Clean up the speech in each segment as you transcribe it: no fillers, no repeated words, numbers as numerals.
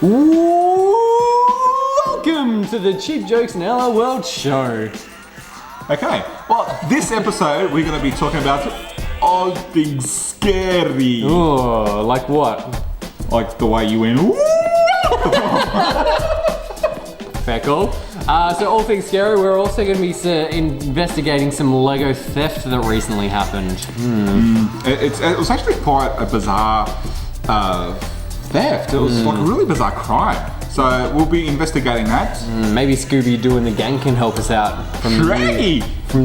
Welcome to the Cheap Jokes LLWorld Show. Okay, well, this episode we're going to be talking about all things scary. Oh, like what? Like the way you went, ooh! Fair call. So all things scary, we're also going to be investigating some Lego theft that recently happened. It was actually quite a bizarre theft. It was like a really bizarre crime. So we'll be investigating that. Maybe Scooby Doo and the gang can help us out from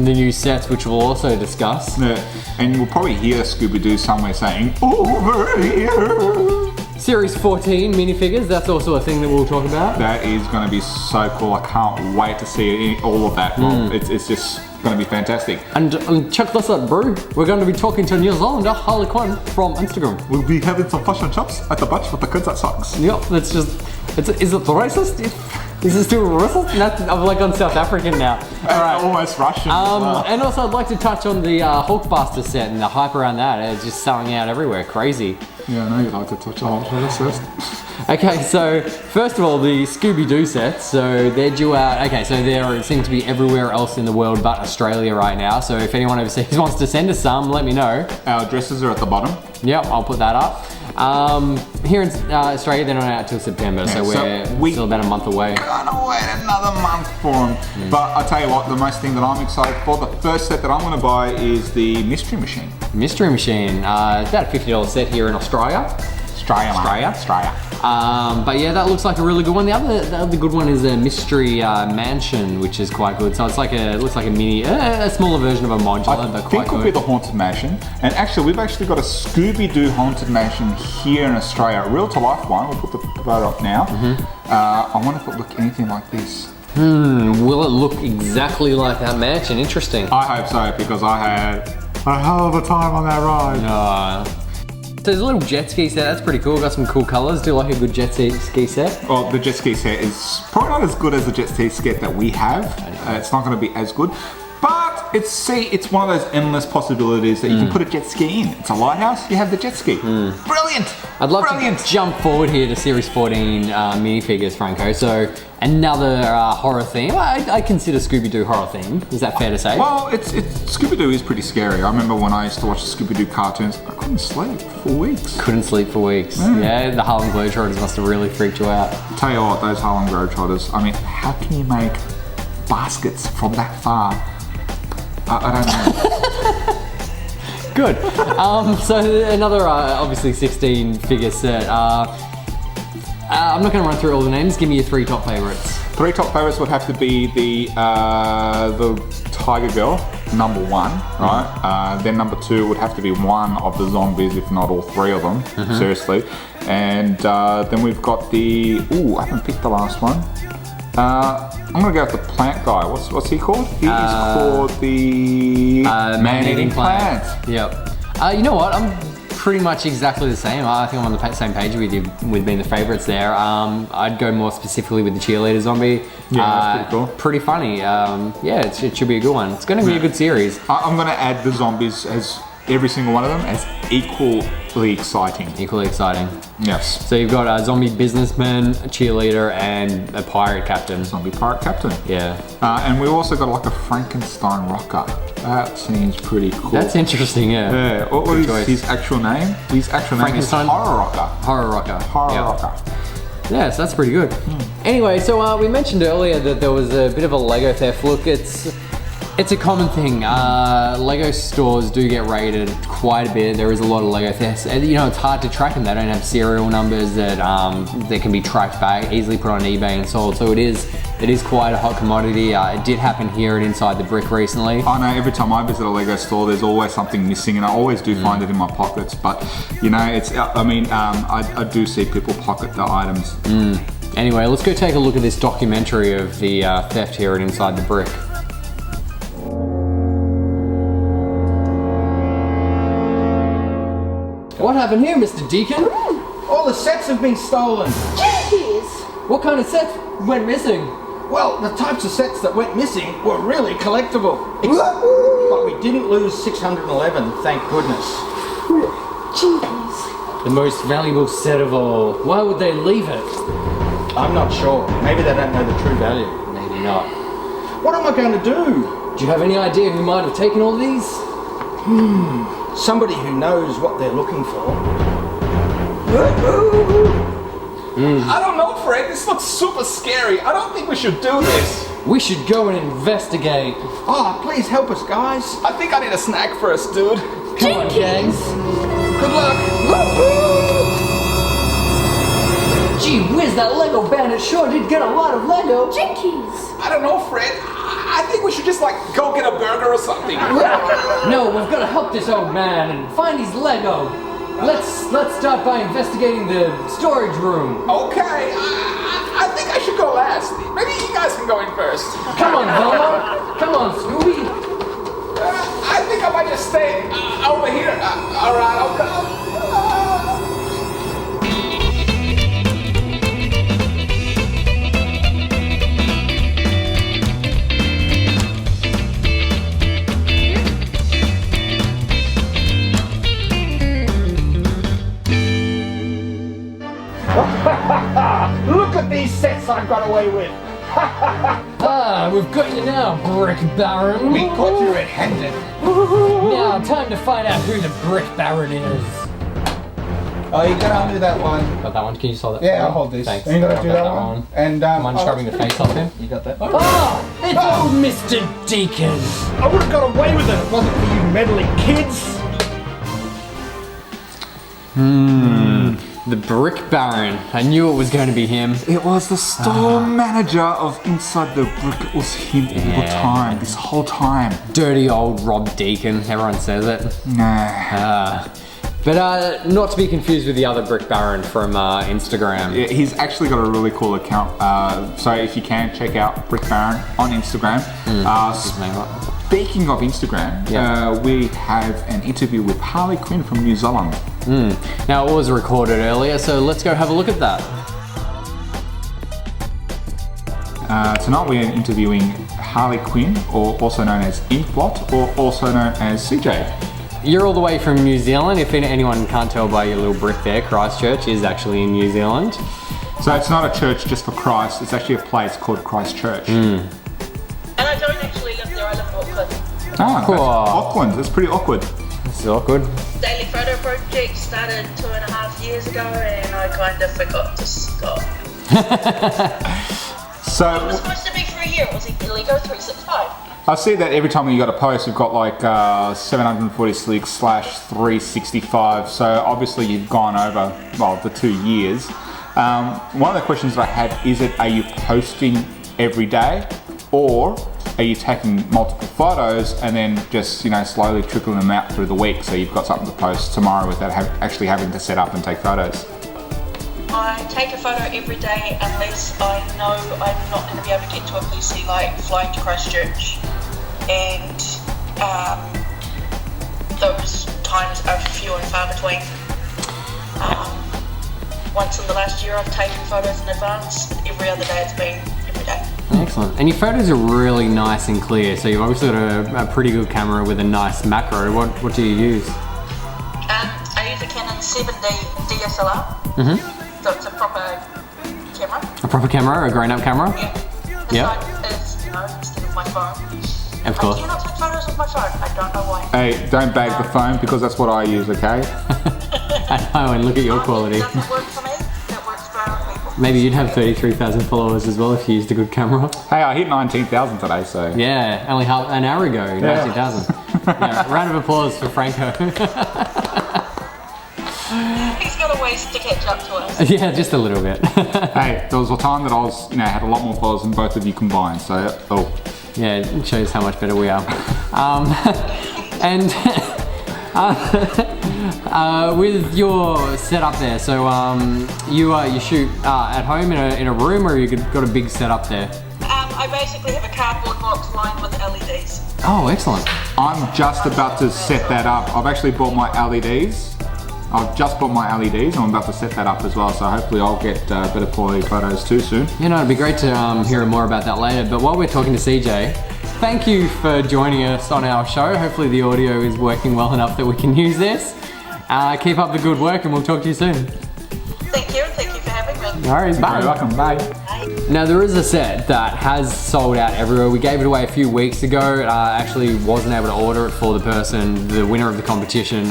the new sets, which we'll also discuss. Yeah. And we'll probably hear Scooby Doo somewhere saying, "Over here." Series 14 minifigures, that's also a thing that we'll talk about. That is going to be so cool. I can't wait to see all of that. It's just going to be fantastic. And check this out, bro. We're going to be talking to New Zealander HarleyQuin from Instagram. We'll be having some fish and chips at the beach with the kids at socks. Yep, that's just... Is it racist? Is it still racist? I'm like on South African now. Alright. Almost Russian as well. And also I'd like to touch on the Hulkbuster set and the hype around that. It's just selling out everywhere. Crazy. Yeah, I know you'd like to touch on this first. Okay, so first of all, the Scooby Doo sets. So they're due out. Okay, so they seem to be everywhere else in the world but Australia right now. So if anyone overseas wants to send us some, let me know. Our addresses are at the bottom. Yep, I'll put that up. Here in Australia, they're not out till September, so we're still about a month away. Gonna wait another month for them. But I'll tell you what, the most thing that I'm excited for, the first set that I'm going to buy is the Mystery Machine. Mystery Machine. It's about a $50 set here in Australia. Australia. But yeah, that looks like a really good one. The other good one is a Mystery Mansion, which is quite good. So it's like it looks like a mini, a smaller version of a modular, but quite good. I think it'll be the Haunted Mansion. And actually, we've actually got a Scooby Doo Haunted Mansion here in Australia, a real to life one. We'll put the photo up now. I wonder if it'll look anything like this. Will it look exactly like that mansion? Interesting. I hope so, because I had a hell of a time on that ride. So there's a little jet ski set, that's pretty cool, got some cool colours. Do you like a good jet ski set? Well, the jet ski set is probably not as good as the jet ski set that we have. It's not going to be as good, but it's one of those endless possibilities that you can put a jet ski in. It's a lighthouse, you have the jet ski. Brilliant! I'd love to jump forward here to Series 14 minifigures, Franco. So another horror theme. I consider Scooby Doo horror theme. Is that fair to say? Well, Scooby Doo is pretty scary. I remember when I used to watch the Scooby Doo cartoons, I couldn't sleep for weeks. Couldn't sleep for weeks. Yeah, the Harlem Globetrotters must have really freaked you out. Tell you what, those Harlem Globetrotters, I mean, how can you make baskets from that far? I don't know. Good. So another, obviously 16 figure set. I'm not going to run through all the names. Give me your 3 top favourites. 3 top favourites would have to be the Tiger Girl, number 1, right? Then number 2 would have to be one of the zombies, if not all 3 of them. Seriously. And then we've got the. I haven't picked the last one. I'm gonna go with the plant guy. What's he called? He is called the man-eating plant. Yep. You know what? I'm pretty much exactly the same. I think I'm on the same page with you with being the favourites there. I'd go more specifically with the cheerleader zombie. Yeah, that's pretty cool. Pretty funny. Yeah, it should be a good one. It's going to be a good series. I'm gonna add the zombies as every single one of them as equally exciting. Equally exciting. Yes. So you've got a zombie businessman, a cheerleader, and a pirate captain. Zombie pirate captain. Yeah. And we've also got like a Frankenstein rocker. That seems pretty cool. That's interesting, yeah. Yeah. What is his actual name? His actual name is Horror Rocker. Horror Rocker. Horror Rocker. Yeah, so that's pretty good. Anyway, so we mentioned earlier that there was a bit of a Lego theft. Look, it's a common thing. Lego stores do get raided quite a bit. There is a lot of Lego thefts. And, you know, it's hard to track them. They don't have serial numbers that can be tracked back, easily put on eBay and sold. So it is quite a hot commodity. It did happen here at Inside the Brick recently. I know every time I visit a Lego store, there's always something missing, and I always do find it in my pockets. But you know, I do see people pocket the items. Anyway, let's go take a look at this documentary of the theft here at Inside the Brick. What happened here, Mr. Deacon? All the sets have been stolen. Jeez! What kind of sets went missing? Well, the types of sets that went missing were really collectible. But we didn't lose 611, thank goodness. Jeez. The most valuable set of all. Why would they leave it? I'm not sure. Maybe they don't know the true value. Maybe not. What am I going to do? Do you have any idea who might have taken all these? Somebody who knows what they're looking for. I don't know, Fred. This looks super scary. I don't think we should do this. We should go and investigate. Oh, please help us, guys. I think I need a snack first, dude. Come on, gangs. Good luck. Gee whiz, that Lego bandit sure did get a lot of Lego. Jinkies! I don't know, Fred. I think we should just like go get a burger or something. No, we've got to help this old man and find his Lego. Let's start by investigating the storage room. Okay, I think I should go last. Maybe you guys can go in first. Come on, Velma. Come on, Scooby. I think I might just stay over here. All right, I'll come. Look at these sets I got away with. Ah, we've got you now, Brick Baron. We caught you red-handed. Now, time to find out who the Brick Baron is. Oh, you gotta undo that one. Got that one? Can you just hold it? Yeah, I'll hold this. Thanks. And you gotta I'll do get that one. And Come on, scrubbing the face off him. You got that? Ah, it's old Mr. Deacon. I would have got away with it if it wasn't for you meddling kids. The Brick Baron. I knew it was going to be him. It was the store manager of Inside the Brick. It was him all the time, this whole time. Dirty old Rob Deacon. Everyone says it. Nah. But not to be confused with the other Brick Baron from Instagram. Yeah, he's actually got a really cool account. So if you can, check out Brick Baron on Instagram. Speaking of Instagram, we have an interview with HarleyQuin from New Zealand. Now, it was recorded earlier, so let's go have a look at that. Tonight we are interviewing HarleyQuin, or also known as Inkblot, or also known as CJ. You're all the way from New Zealand. If anyone can't tell by your little brick there, Christchurch is actually in New Zealand. So it's not a church just for Christ, it's actually a place called Christchurch. And I don't actually live there, I live in Auckland. Ah, Cool. that's Auckland. That's pretty awkward. This is awkward. Daily photo project started 2.5 years ago and I kind of forgot to stop. So It was supposed to be for a year, it was LEGO 365. I see that every time you got a post, you've got like 746/365. So obviously you've gone over, well, the 2 years. One of the questions that I had is are you posting every day, or are you taking multiple photos and then just, slowly trickling them out through the week so you've got something to post tomorrow without actually having to set up and take photos? I take a photo every day unless I know I'm not going to be able to get to a PC like flying to Christchurch, and those times are few and far between. Once in the last year I've taken photos in advance. Every other day it's been every day. Excellent. And your photos are really nice and clear, so you've obviously got a pretty good camera with a nice macro. What do you use? I use a Canon 7D DSLR. So it's a proper camera. A proper camera, a grown-up camera? Yeah. The Yeah. side is, instead of my phone. Of course. I cannot take photos with my phone. I don't know why. Hey, don't bag the phone because that's what I use, okay? I know, and look at your quality. It doesn't work for me. It works for other people. Maybe you'd have 33,000 followers as well if you used a good camera. Hey, I hit 19,000 today, so. Yeah, only half an hour ago, 19,000. Yeah, round of applause for Franco. He's got a ways to catch up to us. Yeah, just a little bit. Hey, there was a time that I was, had a lot more followers than both of you combined, so, Yeah, it shows how much better we are. And with your setup there, so you shoot at home in a room, or you got a big setup there? I basically have a cardboard box lined with LEDs. Oh, excellent. I'm just about to set that up. I've actually bought my LEDs. I've just bought my LEDs and I'm about to set that up as well, so hopefully I'll get better quality photos too soon. It'd be great to hear more about that later, but while we're talking to CJ, thank you for joining us on our show. Hopefully the audio is working well enough that we can use this. Keep up the good work and we'll talk to you soon. Thank you, and thank you for having me. All right, bye. You're welcome. Bye. Now there is a set that has sold out everywhere. We gave it away a few weeks ago. Actually wasn't able to order it for the person, the winner of the competition,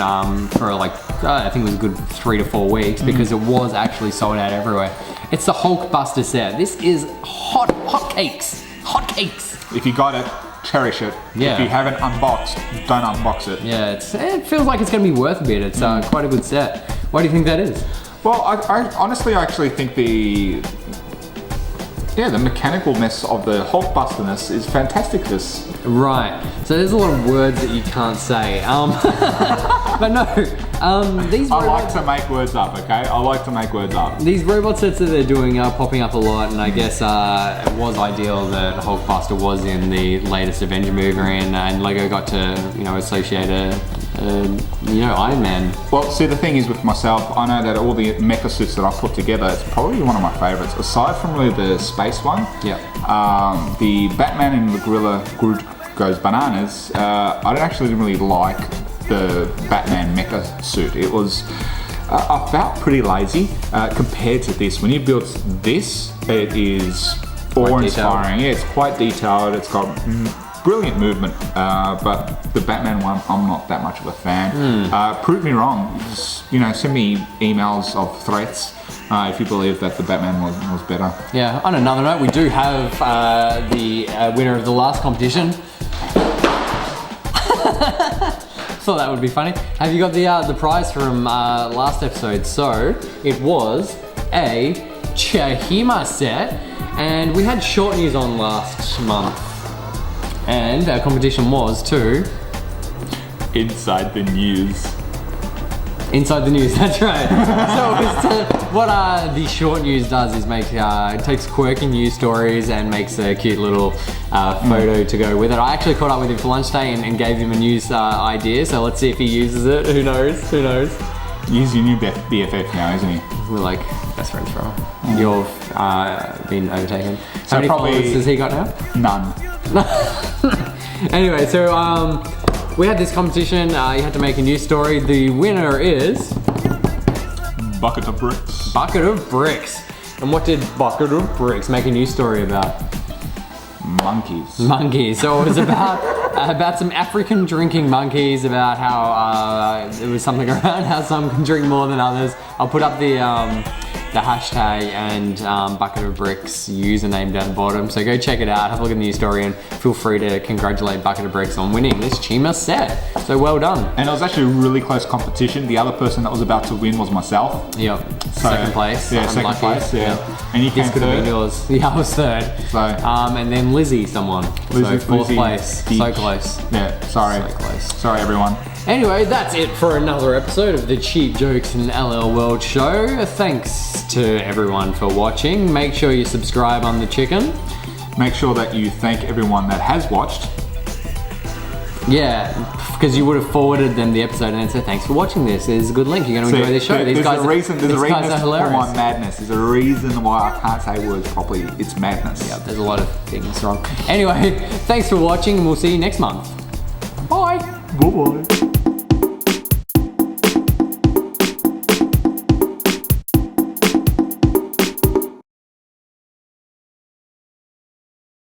for like, I think it was a good 3 to 4 weeks because it was actually sold out everywhere. It's the Hulkbuster set. This is hot cakes. Hot cakes. If you got it, cherish it. Yeah. If you haven't unboxed, don't unbox it. Yeah, it feels like it's going to be worth a bit. It's quite a good set. Why do you think that is? Well, I honestly actually think the mechanicalness of the Hulkbusterness is fantastic. Right. So there's a lot of words that you can't say. But no, these I like to make words up, okay? I like to make words up. These robot sets that they're doing are popping up a lot, and I guess it was ideal that Hulkbuster was in the latest Avenger movie, and Lego got to, associate Iron Man. Well, see, the thing is with myself, I know that all the mecha suits that I've put together, it's probably one of my favorites. Aside from really the space one, the Batman and the Gorilla Groot Goes Bananas, I don't actually really like the Batman mecha suit. It was, I felt pretty lazy compared to this. When you build this, it is awe-inspiring. Yeah, it's quite detailed. It's got brilliant movement, but the Batman one, I'm not that much of a fan. Prove me wrong. Just, send me emails of threats if you believe that the Batman was better. Yeah. On another note, we do have the winner of the last competition. Thought that would be funny. Have you got the prize from last episode? So it was a Chahima set, and we had short news on last month, and our competition was to Inside the News. Inside the News, that's right. So what the short news does is it takes quirky news stories and makes a cute little photo to go with it. I actually caught up with him for lunch day and gave him a news idea, so let's see if he uses it. Who knows? He's your new BFF now, isn't he? We're like best friends forever. You've been overtaken. So how many probably followers has he got now? None. Anyway, so we had this competition. You had to make a news story. The winner is Bucket of Bricks. Bucket of Bricks. And what did Bucket of Bricks make a news story about? Monkeys. So it was about some African drinking monkeys, about how it was something around how some can drink more than others. I'll put up the hashtag and Bucket of Bricks username down the bottom. So go check it out, have a look at the news story, and feel free to congratulate Bucket of Bricks on winning this Chima set. So well done. And it was actually a really close competition. The other person that was about to win was myself. Yep. So, second place. Yeah, second place. Yeah. And you came This could have third. been yours. Yeah, I was third. So, and then Lizzie, so fourth place. Beach. So close. Yeah, sorry. So close. Sorry, everyone. Anyway, that's it for another episode of the Cheap Jokes and LL World Show. Thanks to everyone for watching. Make sure you subscribe on the chicken. Make sure that you thank everyone that has watched. Yeah, because you would have forwarded them the episode and then said, thanks for watching this. There's a good link. You're going to enjoy this show. These guys are hilarious. For my madness. There's a reason why I can't say words properly. It's madness. Yeah, there's a lot of things wrong. Anyway, thanks for watching and we'll see you next month. Bye. Bye-bye.